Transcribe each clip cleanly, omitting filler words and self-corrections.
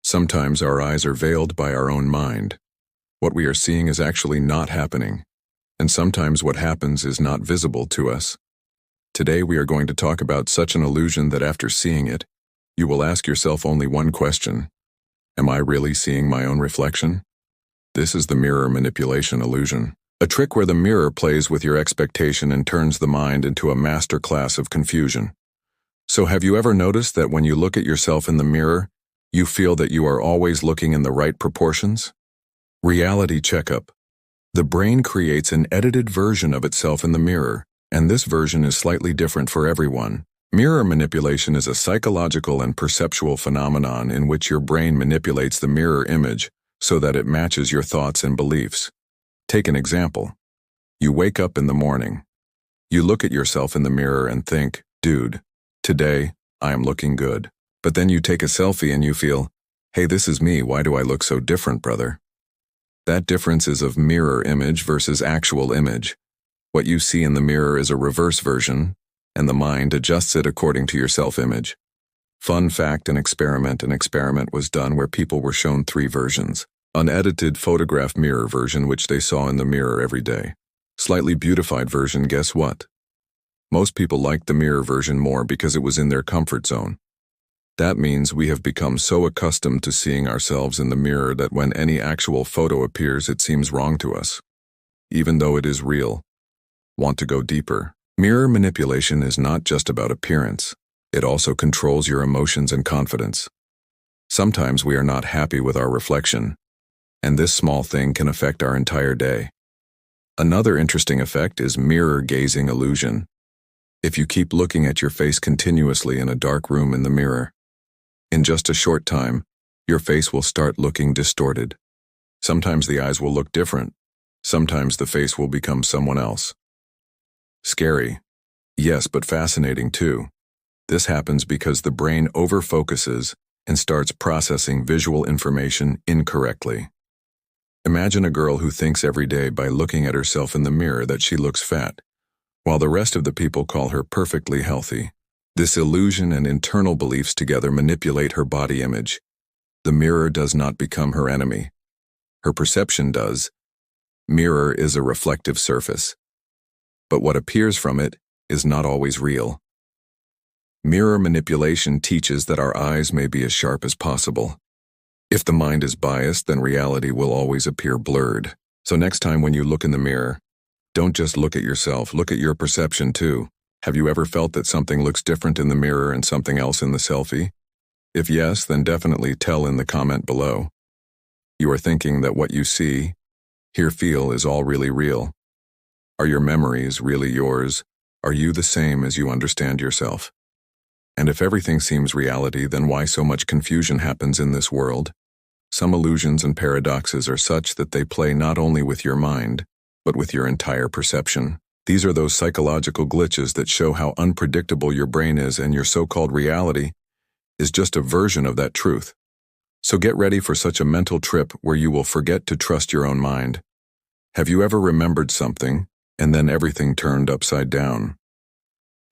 Sometimes our eyes are veiled by our own mind. What we are seeing is actually not happening, and sometimes what happens is not visible to us. Today we are going to talk about such an illusion that after seeing it, you will ask yourself only one question: am I really seeing my own reflection? This is the mirror manipulation illusion, a trick where the mirror plays with your expectation and turns the mind into a master class of confusion. So have you ever noticed that when you look at yourself in the mirror, you feel that you are always looking in the right proportions? Reality checkup. The brain creates an edited version of itself in the mirror, and this version is slightly different for everyone. Mirror manipulation is a psychological and perceptual phenomenon in which your brain manipulates the mirror image so that it matches your thoughts and beliefs. Take an example. You wake up in the morning. You look at yourself in the mirror and think, "Dude, today, I am looking good." But then you take a selfie and you feel, "Hey, this is me, why do I look so different, brother?" That difference is of mirror image versus actual image. What you see in the mirror is a reverse version, and the mind adjusts it according to your self-image. Fun fact, an experiment was done where people were shown 3 versions. Unedited photograph mirror version, which they saw in the mirror every day. Slightly beautified version, guess what? Most people liked the mirror version more because it was in their comfort zone. That means we have become so accustomed to seeing ourselves in the mirror that when any actual photo appears, it seems wrong to us, even though it is real. Want to go deeper? Mirror manipulation is not just about appearance. It also controls your emotions and confidence. Sometimes we are not happy with our reflection, and this small thing can affect our entire day. Another interesting effect is mirror gazing illusion. If you keep looking at your face continuously in a dark room in the mirror, in just a short time, your face will start looking distorted. Sometimes the eyes will look different. Sometimes the face will become someone else. Scary. Yes, but fascinating too. This happens because the brain overfocuses and starts processing visual information incorrectly. Imagine a girl who thinks every day by looking at herself in the mirror that she looks fat, while the rest of the people call her perfectly healthy. This illusion and internal beliefs together manipulate her body image. The mirror does not become her enemy. Her perception does. Mirror is a reflective surface. But what appears from it is not always real. Mirror manipulation teaches that our eyes may be as sharp as possible. If the mind is biased, then reality will always appear blurred. So next time when you look in the mirror, don't just look at yourself, look at your perception too. Have you ever felt that something looks different in the mirror and something else in the selfie? If yes, then definitely tell in the comment below. You are thinking that what you see, hear, feel is all really real. Are your memories really yours? Are you the same as you understand yourself? And if everything seems reality, then why so much confusion happens in this world? Some illusions and paradoxes are such that they play not only with your mind, but with your entire perception. These are those psychological glitches that show how unpredictable your brain is, and your so-called reality is just a version of that truth. So get ready for such a mental trip where you will forget to trust your own mind. Have you ever remembered something, and then everything turned upside down?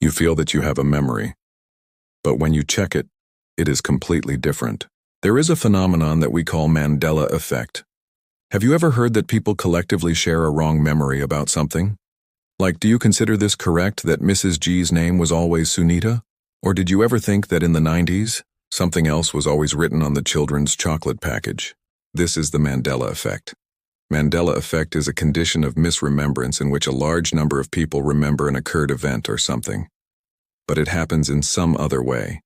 You feel that you have a memory, but when you check it, it is completely different. There is a phenomenon that we call Mandela Effect. Have you ever heard that people collectively share a wrong memory about something? Like, do you consider this correct that Mrs. G's name was always Sunita? Or did you ever think that in the 90s, something else was always written on the children's chocolate package? This is the Mandela Effect. Mandela Effect is a condition of misremembrance in which a large number of people remember an occurred event or something. But it happens in some other way.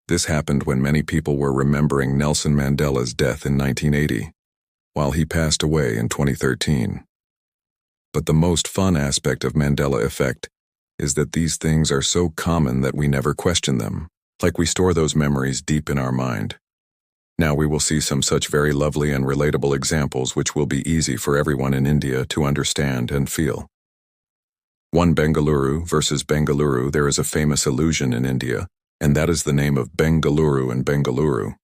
This happened when many people were remembering Nelson Mandela's death in 1980, while he passed away in 2013. But the most fun aspect of Mandela Effect is that these things are so common that we never question them, like we store those memories deep in our mind. Now we will see some such very lovely and relatable examples which will be easy for everyone in India to understand and feel. 1. Bengaluru versus Bengaluru. There is a famous illusion in India, and that is the name of Bengaluru and Bengaluru.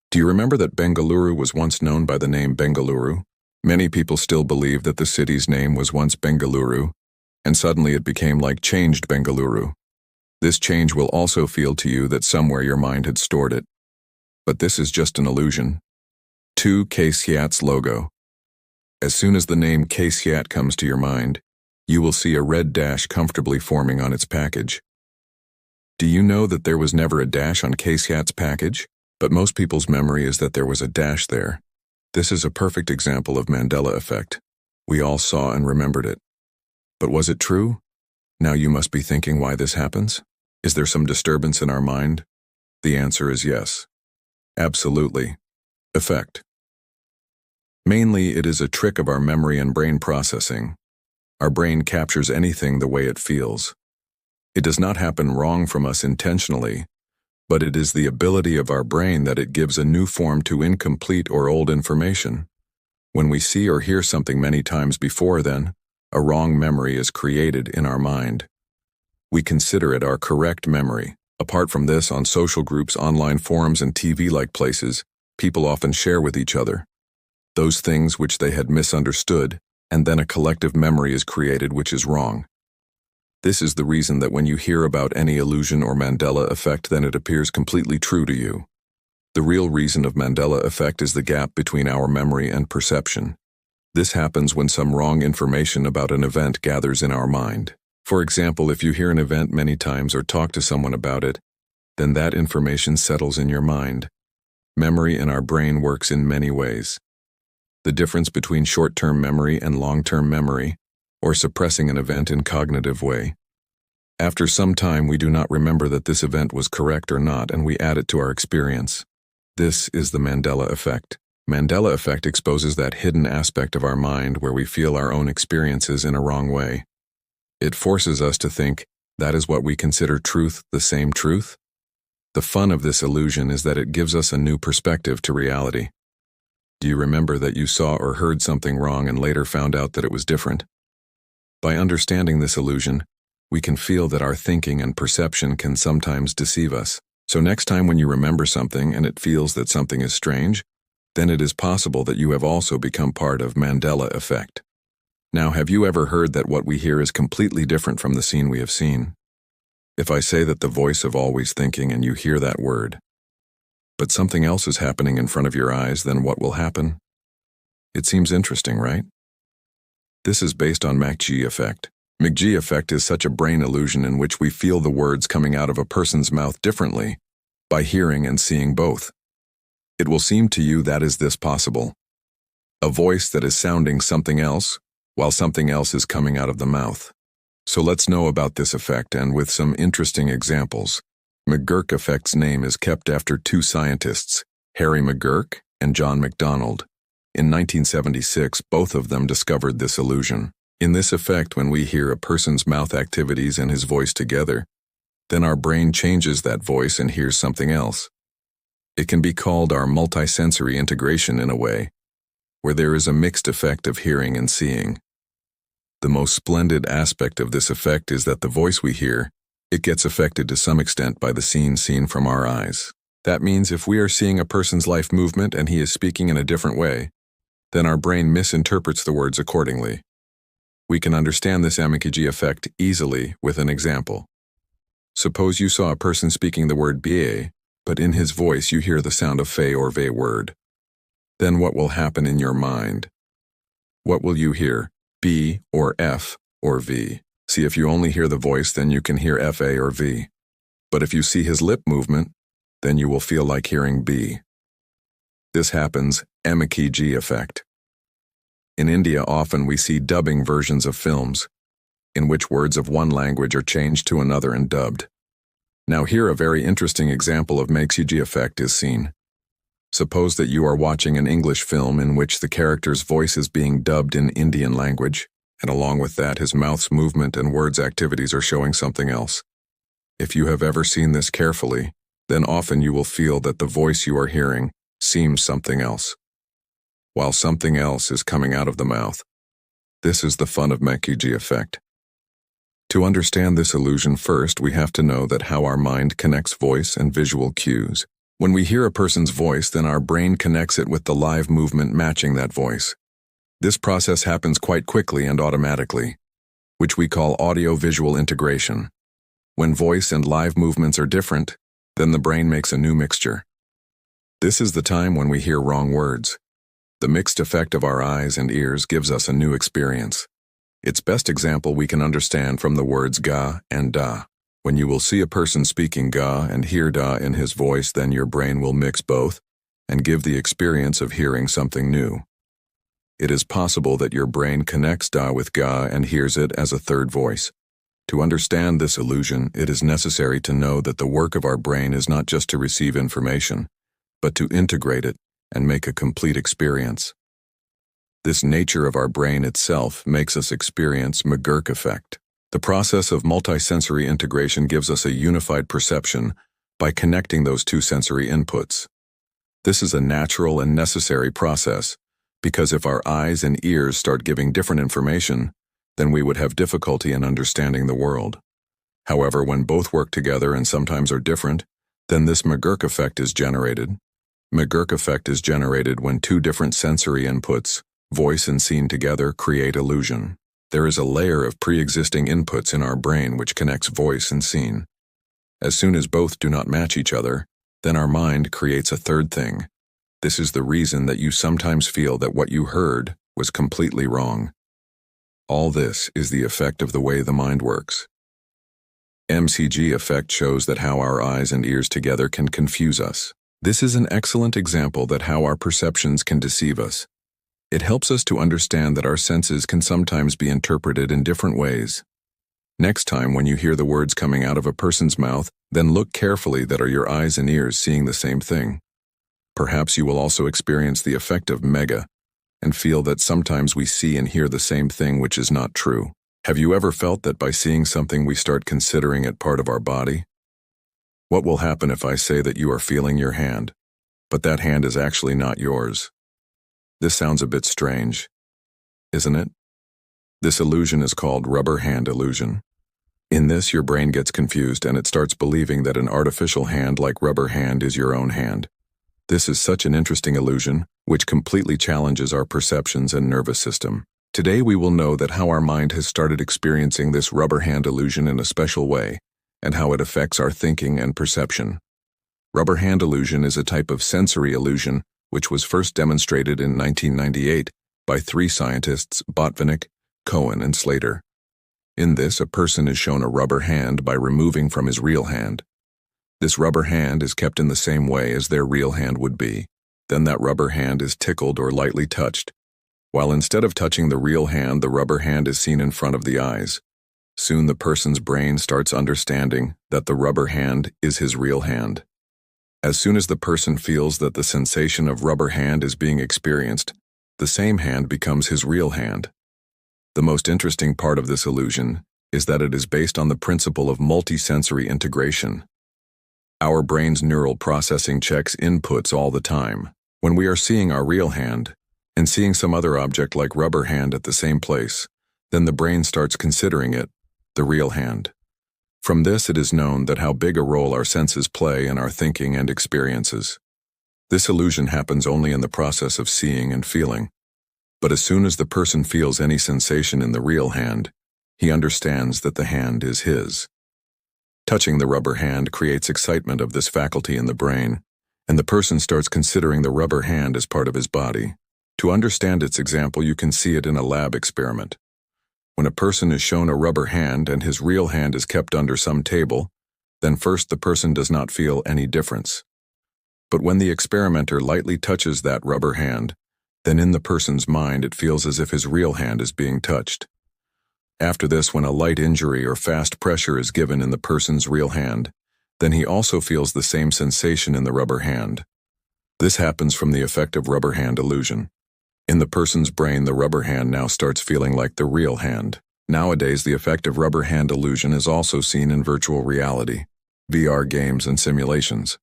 Do you remember that Bengaluru was once known by the name Bengaluru? Many people still believe that the city's name was once Bengaluru, and suddenly it became like changed Bengaluru. This change will also feel to you that somewhere your mind had stored it. But this is just an illusion. 2. K-Siat's logo. As soon as the name K-Siat comes to your mind, you will see a red dash comfortably forming on its package. Do you know that there was never a dash on K-Siat's package? But most people's memory is that there was a dash there. This is a perfect example of Mandela Effect. We all saw and remembered it. But was it true? Now you must be thinking why this happens. Is there some disturbance in our mind? The answer is yes. Absolutely. Effect. Mainly, it is a trick of our memory and brain processing. Our brain captures anything the way it feels. It does not happen wrong from us intentionally, but it is the ability of our brain that it gives a new form to incomplete or old information. When we see or hear something many times before then, a wrong memory is created in our mind. We consider it our correct memory. Apart from this, on social groups, online forums, and TV-like places, people often share with each other those things which they had misunderstood, and then a collective memory is created which is wrong. This is the reason that when you hear about any illusion or Mandela effect, then it appears completely true to you. The real reason of Mandela effect is the gap between our memory and perception. This happens when some wrong information about an event gathers in our mind. For example, if you hear an event many times or talk to someone about it, then that information settles in your mind. Memory in our brain works in many ways. The difference between short-term memory and long-term memory, or suppressing an event in cognitive way. After some time, we do not remember that this event was correct or not, and we add it to our experience. This is the Mandela Effect. Mandela Effect exposes that hidden aspect of our mind where we feel our own experiences in a wrong way. It forces us to think, that is what we consider truth, the same truth? The fun of this illusion is that it gives us a new perspective to reality. Do you remember that you saw or heard something wrong and later found out that it was different? By understanding this illusion, we can feel that our thinking and perception can sometimes deceive us. So next time when you remember something and it feels that something is strange, then it is possible that you have also become part of Mandela Effect. Now, have you ever heard that what we hear is completely different from the scene we have seen? If I say that the voice of always thinking and you hear that word, but something else is happening in front of your eyes, then what will happen? It seems interesting, right? This is based on McG effect. McG effect is such a brain illusion in which we feel the words coming out of a person's mouth differently by hearing and seeing both. It will seem to you that is this possible. A voice that is sounding something else, while something else is coming out of the mouth. So let's know about this effect, and with some interesting examples. McGurk effect's name is kept after two scientists, Harry McGurk and John MacDonald. In 1976, both of them discovered this illusion. In this effect, when we hear a person's mouth activities and his voice together, then our brain changes that voice and hears something else. It can be called our multisensory integration in a way, where there is a mixed effect of hearing and seeing. The most splendid aspect of this effect is that the voice we hear, it gets affected to some extent by the scene seen from our eyes. That means if we are seeing a person's life movement and he is speaking in a different way, then our brain misinterprets the words accordingly. We can understand this McG effect easily with an example. Suppose you saw a person speaking the word ba, but in his voice you hear the sound of fe or ve word. Then what will happen in your mind? What will you hear, b or f or v? See, if you only hear the voice, then you can hear fa or v. But if you see his lip movement, then you will feel like hearing b. This happens McG effect. In India, often we see dubbing versions of films, in which words of one language are changed to another and dubbed. Now here a very interesting example of McG effect is seen. Suppose that you are watching an English film in which the character's voice is being dubbed in Indian language, and along with that his mouth's movement and words activities are showing something else. If you have ever seen this carefully, then often you will feel that the voice you are hearing seems something else, while something else is coming out of the mouth. This is the fun of McG effect. To understand this illusion, first we have to know that how our mind connects voice and visual cues. When we hear a person's voice, then our brain connects it with the live movement matching that voice. This process happens quite quickly and automatically, which we call audio-visual integration. When voice and live movements are different, then the brain makes a new mixture. This is the time when we hear wrong words. The mixed effect of our eyes and ears gives us a new experience. Its best example we can understand from the words ga and da. When you will see a person speaking ga and hear da in his voice, then your brain will mix both and give the experience of hearing something new. It is possible that your brain connects da with ga and hears it as a third voice. To understand this illusion, it is necessary to know that the work of our brain is not just to receive information, but to integrate it and make a complete experience. This nature of our brain itself makes us experience McGurk effect. The process of multisensory integration gives us a unified perception by connecting those two sensory inputs. This is a natural and necessary process, because if our eyes and ears start giving different information, then we would have difficulty in understanding the world. However, when both work together and sometimes are different, then this McGurk effect is generated. McGurk effect is generated when two different sensory inputs, voice and scene together, create illusion. There is a layer of pre-existing inputs in our brain which connects voice and scene. As soon as both do not match each other, then our mind creates a third thing. This is the reason that you sometimes feel that what you heard was completely wrong. All this is the effect of the way the mind works. MCG effect shows that how our eyes and ears together can confuse us. This is an excellent example that how our perceptions can deceive us. It helps us to understand that our senses can sometimes be interpreted in different ways. Next time when you hear the words coming out of a person's mouth, then look carefully that are your eyes and ears seeing the same thing. Perhaps you will also experience the effect of mega and feel that sometimes we see and hear the same thing which is not true. Have you ever felt that by seeing something we start considering it part of our body? What will happen if I say that you are feeling your hand, but that hand is actually not yours? This sounds a bit strange, isn't it? This illusion is called rubber hand illusion. In this, your brain gets confused and it starts believing that an artificial hand like rubber hand is your own hand. This is such an interesting illusion, which completely challenges our perceptions and nervous system. Today we will know that how our mind has started experiencing this rubber hand illusion in a special way, and how it affects our thinking and perception. Rubber hand illusion is a type of sensory illusion which was first demonstrated in 1998 by three scientists, Botvinnik, Cohen, and Slater. In this, a person is shown a rubber hand by removing from his real hand. This rubber hand is kept in the same way as their real hand would be. Then that rubber hand is tickled or lightly touched, while instead of touching the real hand, the rubber hand is seen in front of the eyes. Soon the person's brain starts understanding that the rubber hand is his real hand. As soon as the person feels that the sensation of rubber hand is being experienced, the same hand becomes his real hand. The most interesting part of this illusion is that it is based on the principle of multisensory integration. Our brain's neural processing checks inputs all the time. When we are seeing our real hand and seeing some other object like rubber hand at the same place, then the brain starts considering it the real hand. From this, it is known that how big a role our senses play in our thinking and experiences. This illusion happens only in the process of seeing and feeling. But as soon as the person feels any sensation in the real hand, he understands that the hand is his. Touching the rubber hand creates excitement of this faculty in the brain, and the person starts considering the rubber hand as part of his body. To understand its example, you can see it in a lab experiment. When a person is shown a rubber hand and his real hand is kept under some table, then first the person does not feel any difference. But when the experimenter lightly touches that rubber hand, then in the person's mind it feels as if his real hand is being touched. After this, when a light injury or fast pressure is given in the person's real hand, then he also feels the same sensation in the rubber hand. This happens from the effect of rubber hand illusion. In the person's brain, the rubber hand now starts feeling like the real hand. Nowadays, the effect of rubber hand illusion is also seen in virtual reality, VR games, and simulations.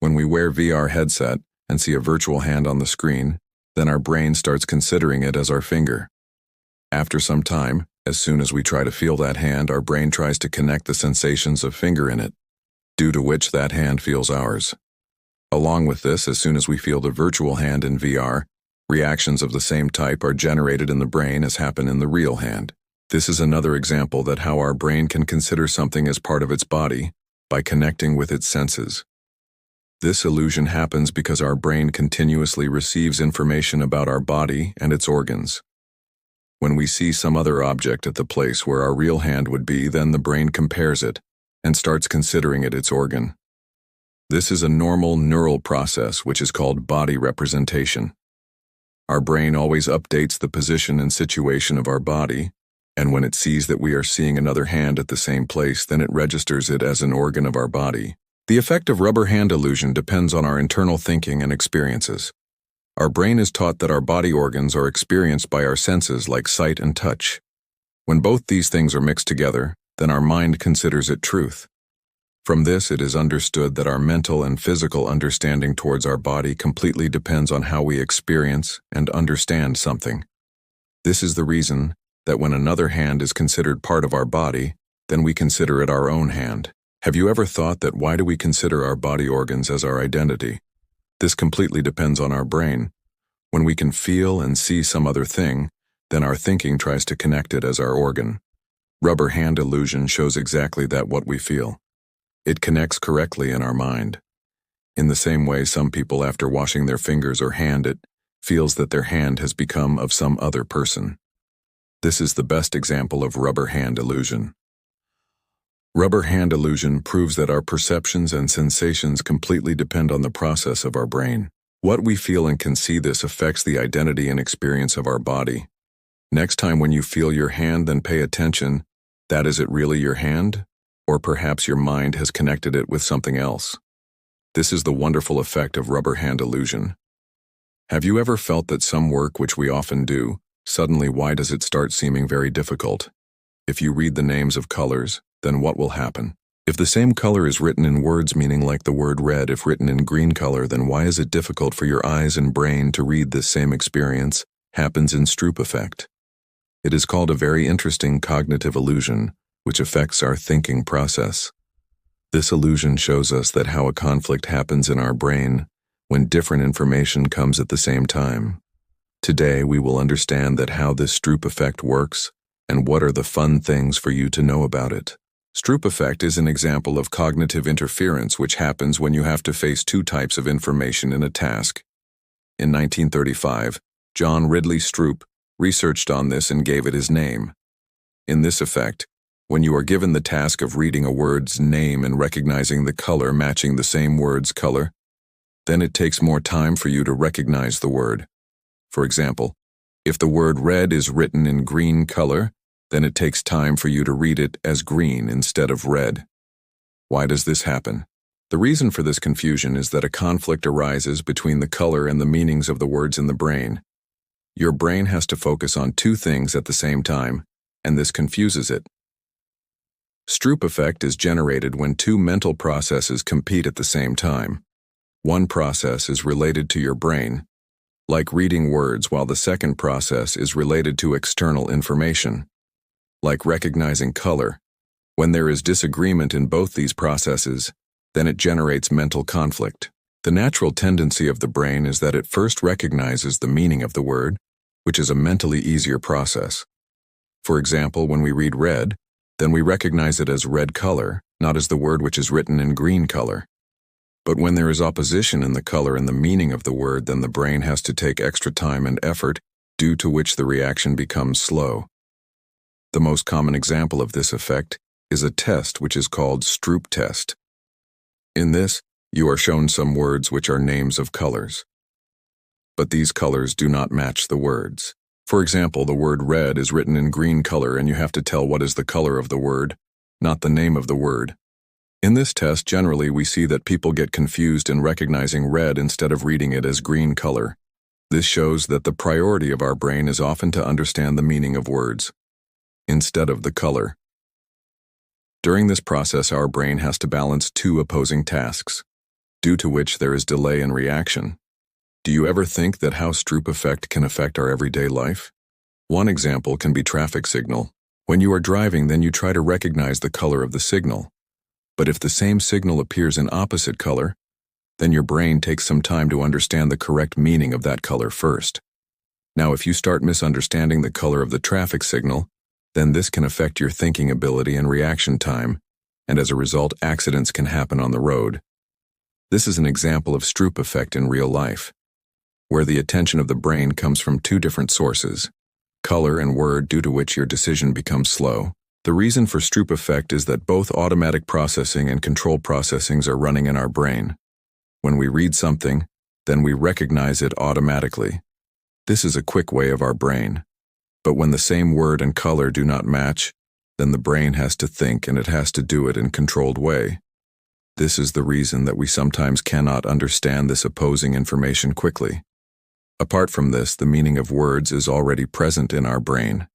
When we wear VR headset and see a virtual hand on the screen, then our brain starts considering it as our finger. After some time, as soon as we try to feel that hand, our brain tries to connect the sensations of finger in it, due to which that hand feels ours. Along with this, as soon as we feel the virtual hand in VR, reactions of the same type are generated in the brain as happen in the real hand. This is another example that how our brain can consider something as part of its body by connecting with its senses. This illusion happens because our brain continuously receives information about our body and its organs. When we see some other object at the place where our real hand would be, then the brain compares it and starts considering it its organ. This is a normal neural process which is called body representation. Our brain always updates the position and situation of our body, and when it sees that we are seeing another hand at the same place, then it registers it as an organ of our body. The effect of rubber hand illusion depends on our internal thinking and experiences. Our brain is taught that our body organs are experienced by our senses like sight and touch. When both these things are mixed together, then our mind considers it truth. From this, it is understood that our mental and physical understanding towards our body completely depends on how we experience and understand something. This is the reason that when another hand is considered part of our body, then we consider it our own hand. Have you ever thought that why do we consider our body organs as our identity? This completely depends on our brain. When we can feel and see some other thing, then our thinking tries to connect it as our organ. Rubber hand illusion shows exactly that what we feel. It connects correctly in our mind. In the same way, some people, after washing their fingers or hand, it feels that their hand has become of some other person. This is the best example of rubber hand illusion. Rubber hand illusion proves that our perceptions and sensations completely depend on the process of our brain. What we feel and can see, this affects the identity and experience of our body. Next time when you feel your hand, then pay attention. That is it really your hand? Or perhaps your mind has connected it with something else. This is the wonderful effect of rubber hand illusion. Have you ever felt that some work which we often do, suddenly why does it start seeming very difficult? If you read the names of colors, then what will happen? If the same color is written in words meaning like the word red, if written in green color, then why is it difficult for your eyes and brain to read this same experience? Happens in Ship effect. It is called a very interesting cognitive illusion, which affects our thinking process. This illusion shows us that how a conflict happens in our brain when different information comes at the same time. Today we will understand that how this Ship effect works and what are the fun things for you to know about it. Ship effect is an example of cognitive interference which happens when you have to face two types of information in a task. In 1935, John Ridley Ship researched on this and gave it his name. In this effect, when you are given the task of reading a word's name and recognizing the color matching the same word's color, then it takes more time for you to recognize the word. For example, if the word red is written in green color, then it takes time for you to read it as green instead of red. Why does this happen? The reason for this confusion is that a conflict arises between the color and the meanings of the words in the brain. Your brain has to focus on two things at the same time, and this confuses it. Ship effect is generated when two mental processes compete at the same time. One process is related to your brain, like reading words, while the second process is related to external information, like recognizing color. When there is disagreement in both these processes, then it generates mental conflict. The natural tendency of the brain is that it first recognizes the meaning of the word, which is a mentally easier process. For example, when we read red, then we recognize it as red color, not as the word which is written in green color. But when there is opposition in the color and the meaning of the word, then the brain has to take extra time and effort, due to which the reaction becomes slow. The most common example of this effect is a test which is called Ship test. In this, you are shown some words which are names of colors. But these colors do not match the words. For example, the word red is written in green color and you have to tell what is the color of the word, not the name of the word. In this test, generally we see that people get confused in recognizing red instead of reading it as green color. This shows that the priority of our brain is often to understand the meaning of words, instead of the color. During this process, our brain has to balance two opposing tasks, due to which there is delay in reaction. Do you ever think that how Ship effect can affect our everyday life? One example can be traffic signal. When you are driving, then you try to recognize the color of the signal. But if the same signal appears in opposite color, then your brain takes some time to understand the correct meaning of that color first. Now, if you start misunderstanding the color of the traffic signal, then this can affect your thinking ability and reaction time, and as a result, accidents can happen on the road. This is an example of Ship effect in real life, where the attention of the brain comes from two different sources, color and word, due to which your decision becomes slow. The reason for Ship effect is that both automatic processing and control processings are running in our brain. When we read something, then we recognize it automatically. This is a quick way of our brain. But when the same word and color do not match, then the brain has to think, and it has to do it in a controlled way. This is the reason that we sometimes cannot understand this opposing information quickly. Apart from this, the meaning of words is already present in our brain.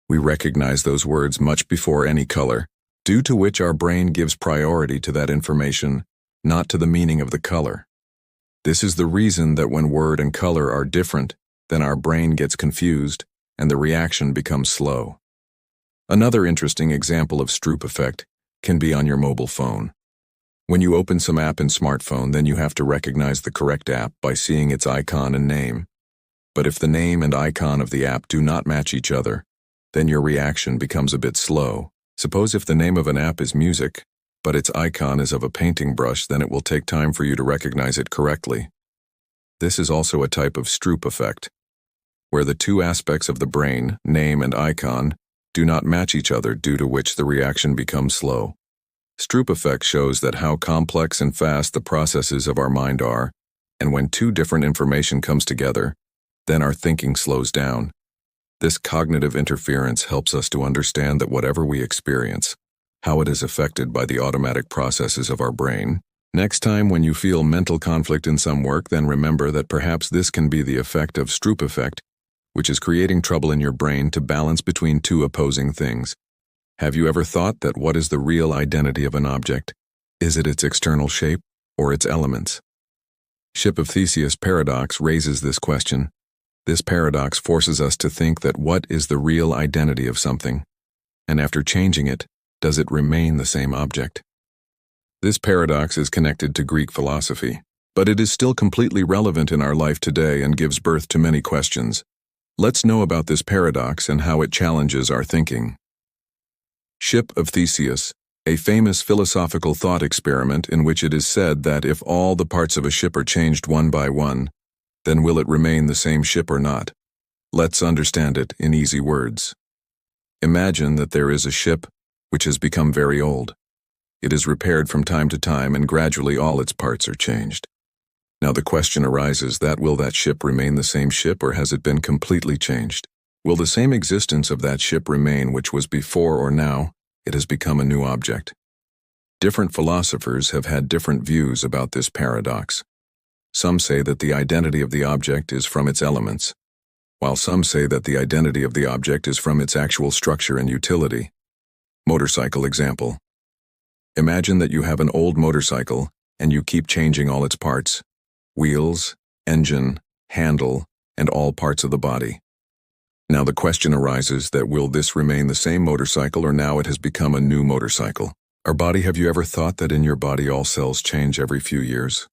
We recognize those words much before any color, due to which our brain gives priority to that information, not to the meaning of the color. This is the reason that when word and color are different, then our brain gets confused, and the reaction becomes slow. Another interesting example of Ship effect can be on your mobile phone. When you open some app in smartphone, then you have to recognize the correct app by seeing its icon and name. But if the name and icon of the app do not match each other, then your reaction becomes a bit slow. Suppose if the name of an app is music, but its icon is of a painting brush, then it will take time for you to recognize it correctly. This is also a type of Ship effect, where the two aspects of the brain, name and icon, do not match each other, due to which the reaction becomes slow. Ship effect shows that how complex and fast the processes of our mind are, and when two different information comes together, then our thinking slows down. This cognitive interference helps us to understand that whatever we experience, how it is affected by the automatic processes of our brain. Next time when you feel mental conflict in some work, then remember that perhaps this can be the effect of Ship effect, which is creating trouble in your brain to balance between two opposing things. Have you ever thought that what is the real identity of an object? Is it its external shape or its elements? Ship of Theseus paradox raises this question. This paradox forces us to think that what is the real identity of something, and after changing it, does it remain the same object? This paradox is connected to Greek philosophy, but it is still completely relevant in our life today and gives birth to many questions. Let's know about this paradox and how it challenges our thinking. Ship of Theseus, a famous philosophical thought experiment in which it is said that if all the parts of a ship are changed one by one, then will it remain the same ship or not? Let's understand it in easy words. Imagine that there is a ship which has become very old. It is repaired from time to time, and gradually all its parts are changed. Now the question arises that will that ship remain the same ship, or has it been completely changed? Will the same existence of that ship remain which was before, or now it has become a new object? Different philosophers have had different views about this paradox. Some say that the identity of the object is from its elements, while some say that the identity of the object is from its actual structure and utility. Motorcycle example. Imagine that you have an old motorcycle and you keep changing all its parts: wheels, engine, handle, and all parts of the body. Now the question arises that will this remain the same motorcycle, or now it has become a new motorcycle? Our body, have you ever thought that in your body all cells change every few years?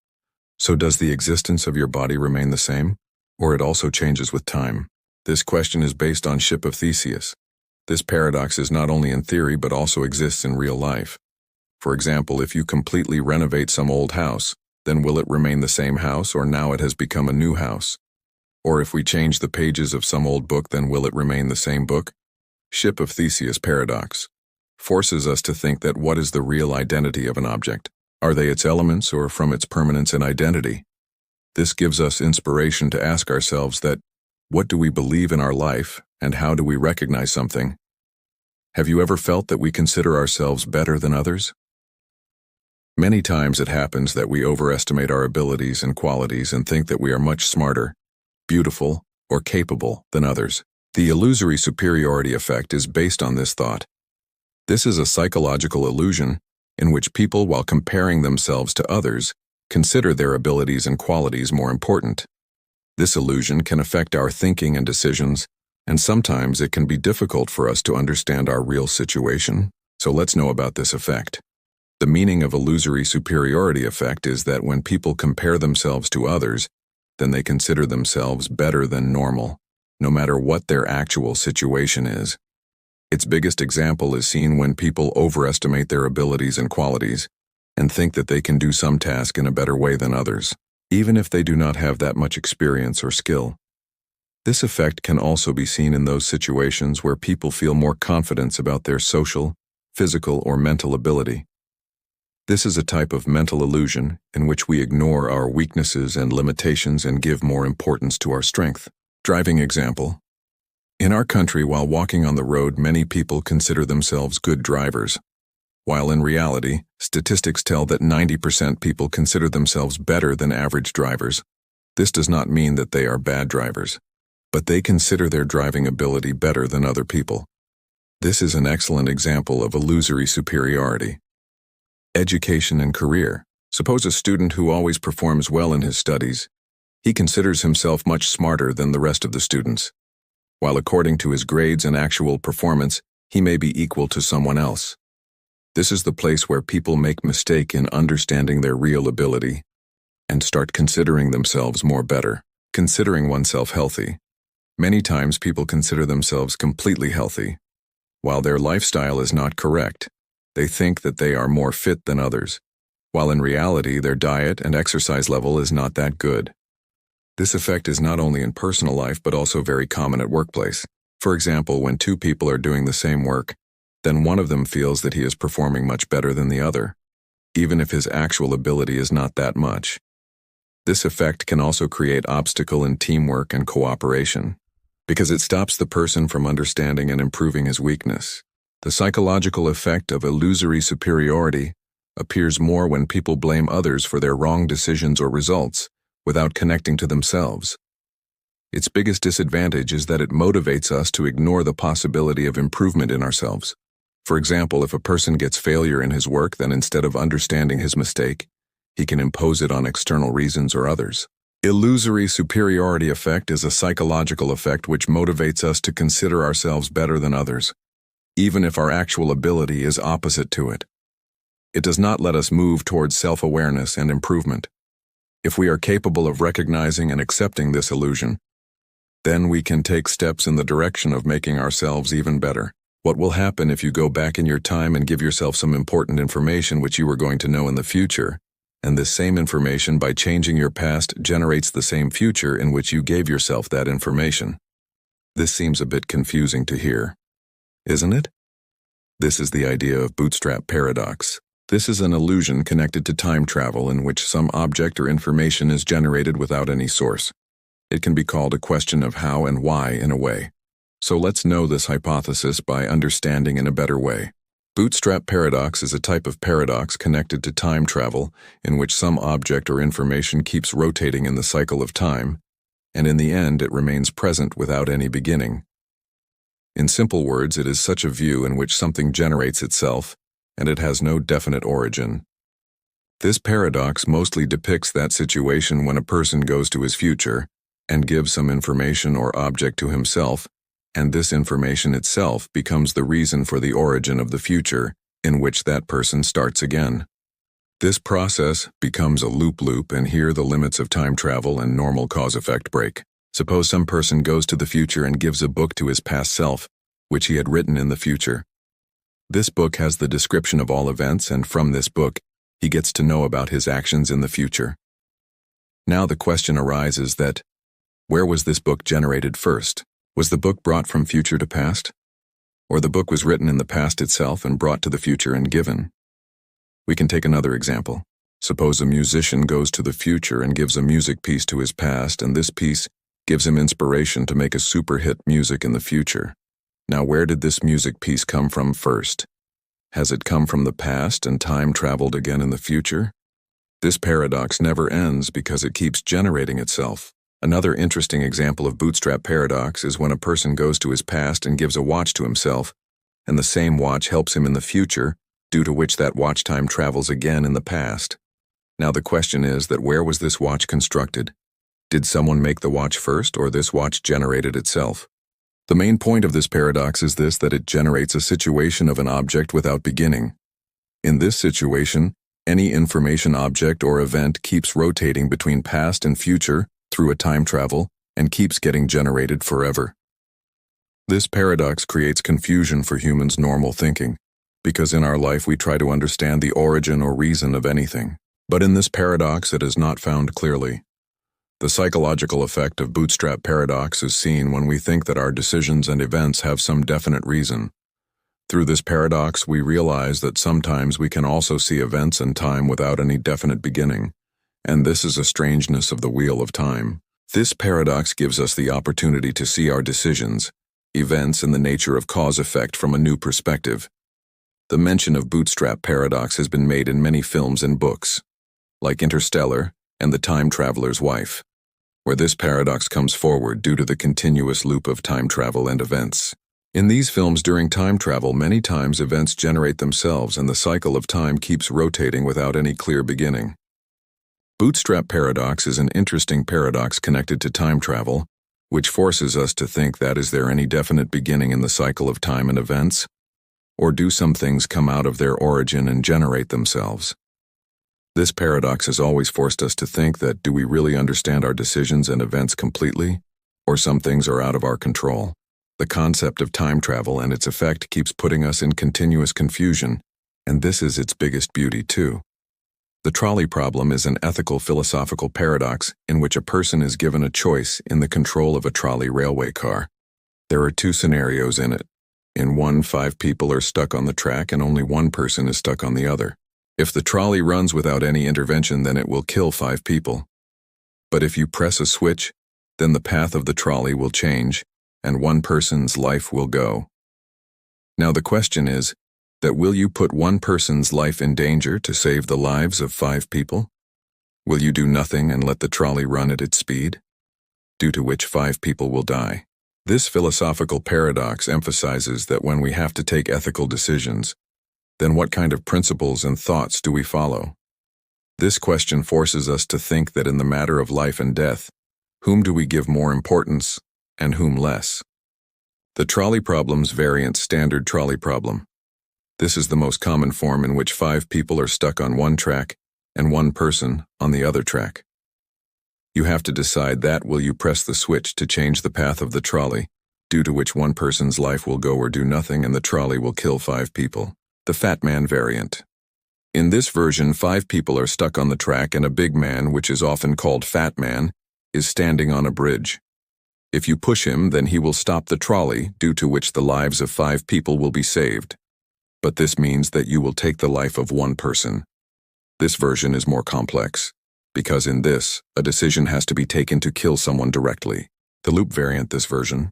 So does the existence of your body remain the same, or it also changes with time? This question is based on Ship of Theseus. This paradox is not only in theory but also exists in real life. For example, if you completely renovate some old house, then will it remain the same house, or now it has become a new house? Or if we change the pages of some old book, then will it remain the same book? Ship of Theseus paradox forces us to think that what is the real identity of an object? Are they its elements, or from its permanence and identity? This gives us inspiration to ask ourselves that, what do we believe in our life, and how do we recognize something? Have you ever felt that we consider ourselves better than others? Many times it happens that we overestimate our abilities and qualities and think that we are much smarter, beautiful, or capable than others. The illusory superiority effect is based on this thought. This is a psychological illusion in which people, while comparing themselves to others, consider their abilities and qualities more important. This illusion can affect our thinking and decisions, and sometimes it can be difficult for us to understand our real situation. So let's know about this effect. The meaning of illusory superiority effect is that when people compare themselves to others, then they consider themselves better than normal, no matter what their actual situation is. Its biggest example is seen when people overestimate their abilities and qualities, and think that they can do some task in a better way than others, even if they do not have that much experience or skill. This effect can also be seen in those situations where people feel more confidence about their social, physical, or mental ability. This is a type of mental illusion in which we ignore our weaknesses and limitations and give more importance to our strength. Driving example. In our country, while walking on the road, many people consider themselves good drivers, while in reality, statistics tell that 90% people consider themselves better than average drivers. This does not mean that they are bad drivers, but they consider their driving ability better than other people. This is an excellent example of illusory superiority. Education and career. Suppose a student who always performs well in his studies. He considers himself much smarter than the rest of the students, while according to his grades and actual performance, he may be equal to someone else. This is the place where people make mistake in understanding their real ability and start considering themselves more better, considering oneself healthy. Many times people consider themselves completely healthy, while their lifestyle is not correct. They think that they are more fit than others, while in reality their diet and exercise level is not that good. This effect is not only in personal life but also very common at workplace. For example, when two people are doing the same work, then one of them feels that he is performing much better than the other, even if his actual ability is not that much. This effect can also create obstacle in teamwork and cooperation, because it stops the person from understanding and improving his weakness. The psychological effect of illusory superiority appears more when people blame others for their wrong decisions or results without connecting to themselves. Its biggest disadvantage is that it motivates us to ignore the possibility of improvement in ourselves. For example, if a person gets failure in his work, then instead of understanding his mistake, he can impose it on external reasons or others. Illusory superiority effect is a psychological effect which motivates us to consider ourselves better than others, even if our actual ability is opposite to it. It does not let us move towards self-awareness and improvement. If we are capable of recognizing and accepting this illusion, then we can take steps in the direction of making ourselves even better. What will happen if you go back in your time and give yourself some important information which you were going to know in the future, and this same information, by changing your past, generates the same future in which you gave yourself that information? This seems a bit confusing to hear, isn't it? This is the idea of bootstrap paradox. This is an illusion connected to time travel in which some object or information is generated without any source. It can be called a question of how and why in a way. So let's know this hypothesis by understanding in a better way. Bootstrap paradox is a type of paradox connected to time travel in which some object or information keeps rotating in the cycle of time, and in the end it remains present without any beginning. In simple words, it is such a view in which something generates itself, and it has no definite origin. This paradox mostly depicts that situation when a person goes to his future and gives some information or object to himself, and this information itself becomes the reason for the origin of the future in which that person starts again. This process becomes a loop, and here the limits of time travel and normal cause-effect break. Suppose some person goes to the future and gives a book to his past self, which he had written in the future. This book has the description of all events, and from this book, he gets to know about his actions in the future. Now the question arises that, where was this book generated first? Was the book brought from future to past? Or the book was written in the past itself and brought to the future and given? We can take another example. Suppose a musician goes to the future and gives a music piece to his past, and this piece gives him inspiration to make a super hit music in the future. Now, where did this music piece come from first? Has it come from the past and time traveled again in the future? This paradox never ends because it keeps generating itself. Another interesting example of bootstrap paradox is when a person goes to his past and gives a watch to himself, and the same watch helps him in the future, due to which that watch time travels again in the past. Now the question is that where was this watch constructed? Did someone make the watch first, or this watch generated itself? The main point of this paradox is this, that it generates a situation of an object without beginning. In this situation, any information, object, or event keeps rotating between past and future through a time travel and keeps getting generated forever. This paradox creates confusion for humans' normal thinking, because in our life we try to understand the origin or reason of anything. But in this paradox it is not found clearly. The psychological effect of bootstrap paradox is seen when we think that our decisions and events have some definite reason. Through this paradox, we realize that sometimes we can also see events and time without any definite beginning, and this is a strangeness of the wheel of time. This paradox gives us the opportunity to see our decisions, events, and the nature of cause-effect from a new perspective. The mention of bootstrap paradox has been made in many films and books, like Interstellar and The Time Traveler's Wife, where this paradox comes forward due to the continuous loop of time travel and events. In these films during time travel, many times events generate themselves and the cycle of time keeps rotating without any clear beginning. Bootstrap paradox is an interesting paradox connected to time travel, which forces us to think that is there any definite beginning in the cycle of time and events? Or do some things come out of their origin and generate themselves? This paradox has always forced us to think that do we really understand our decisions and events completely, or some things are out of our control? The concept of time travel and its effect keeps putting us in continuous confusion, and this is its biggest beauty too. The trolley problem is an ethical philosophical paradox in which a person is given a choice in the control of a trolley railway car. There are two scenarios in it. In one, 5 people are stuck on the track and only one person is stuck on the other. If the trolley runs without any intervention, then it will kill 5 people. But if you press a switch, then the path of the trolley will change, and one person's life will go. Now the question is, that will you put one person's life in danger to save the lives of 5 people? Will you do nothing and let the trolley run at its speed? Due to which 5 people will die. This philosophical paradox emphasizes that when we have to take ethical decisions, then what kind of principles and thoughts do we follow? This question forces us to think that in the matter of life and death, whom do we give more importance and whom less? The trolley problem's variant standard trolley problem. This is the most common form in which 5 people are stuck on one track and one person on the other track. You have to decide that will you press the switch to change the path of the trolley, due to which one person's life will go or do nothing and the trolley will kill 5 people. The fat man variant. In this version, 5 people are stuck on the track and a big man, which is often called fat man, is standing on a bridge. If you push him, then he will stop the trolley, due to which the lives of 5 people will be saved. But this means that you will take the life of one person. This version is more complex, because in this, a decision has to be taken to kill someone directly. The loop variant this version.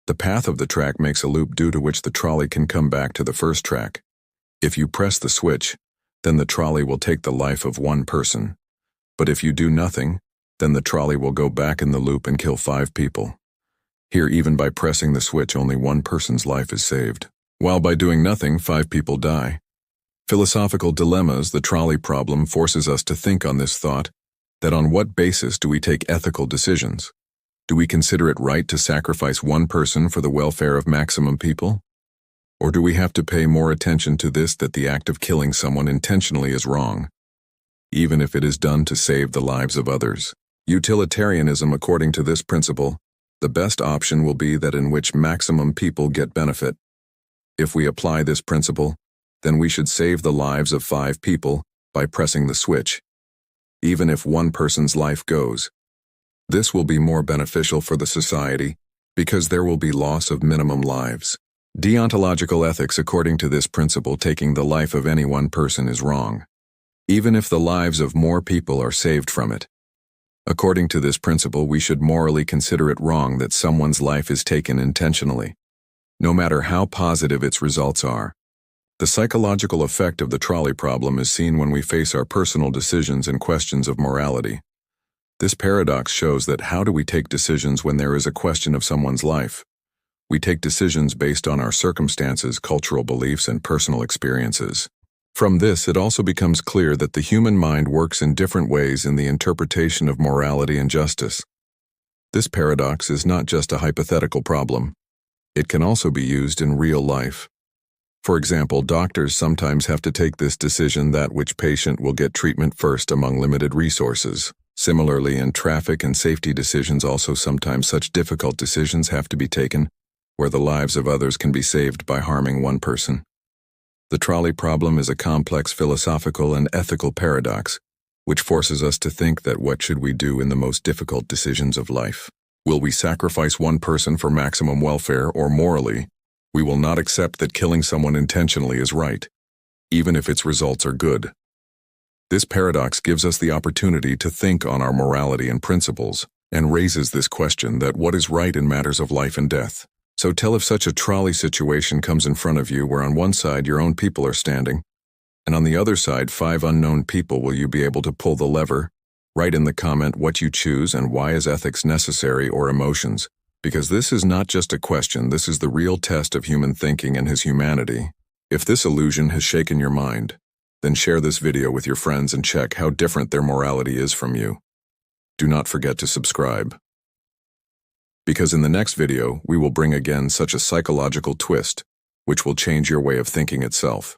The path of the track makes a loop due to which the trolley can come back to the first track. If you press the switch, then the trolley will take the life of one person. But if you do nothing, then the trolley will go back in the loop and kill 5 people. Here, even by pressing the switch, only one person's life is saved, while by doing nothing, 5 people die. Philosophical dilemmas. The trolley problem forces us to think on this thought, that on what basis do we take ethical decisions? Do we consider it right to sacrifice one person for the welfare of maximum people? Or do we have to pay more attention to this, that the act of killing someone intentionally is wrong, even if it is done to save the lives of others? Utilitarianism. According to this principle, the best option will be that in which maximum people get benefit. If we apply this principle, then we should save the lives of 5 people by pressing the switch, even if one person's life goes. This will be more beneficial for the society because there will be loss of minimum lives. Deontological ethics. According to this principle, taking the life of any one person is wrong, even if the lives of more people are saved from it. According to this principle, we should morally consider it wrong that someone's life is taken intentionally, no matter how positive its results are. The psychological effect of the trolley problem is seen when we face our personal decisions and questions of morality. This paradox shows that how do we take decisions when there is a question of someone's life? We take decisions based on our circumstances, cultural beliefs, and personal experiences. From this, it also becomes clear that the human mind works in different ways in the interpretation of morality and justice. This paradox is not just a hypothetical problem. It can also be used in real life. For example, doctors sometimes have to take this decision that which patient will get treatment first among limited resources. Similarly, in traffic and safety decisions also sometimes such difficult decisions have to be taken, where the lives of others can be saved by harming one person. The trolley problem is a complex philosophical and ethical paradox, which forces us to think that what should we do in the most difficult decisions of life? Will we sacrifice one person for maximum welfare, or morally, we will not accept that killing someone intentionally is right, even if its results are good? This paradox gives us the opportunity to think on our morality and principles, and raises this question that what is right in matters of life and death. So tell if such a trolley situation comes in front of you where on one side your own people are standing, and on the other side 5 unknown people, will you be able to pull the lever? Write in the comment what you choose and why is ethics necessary, or emotions. Because this is not just a question, this is the real test of human thinking and his humanity. If this illusion has shaken your mind, then share this video with your friends and check how different their morality is from you. Do not forget to subscribe, because in the next video we will bring again such a psychological twist which will change your way of thinking itself.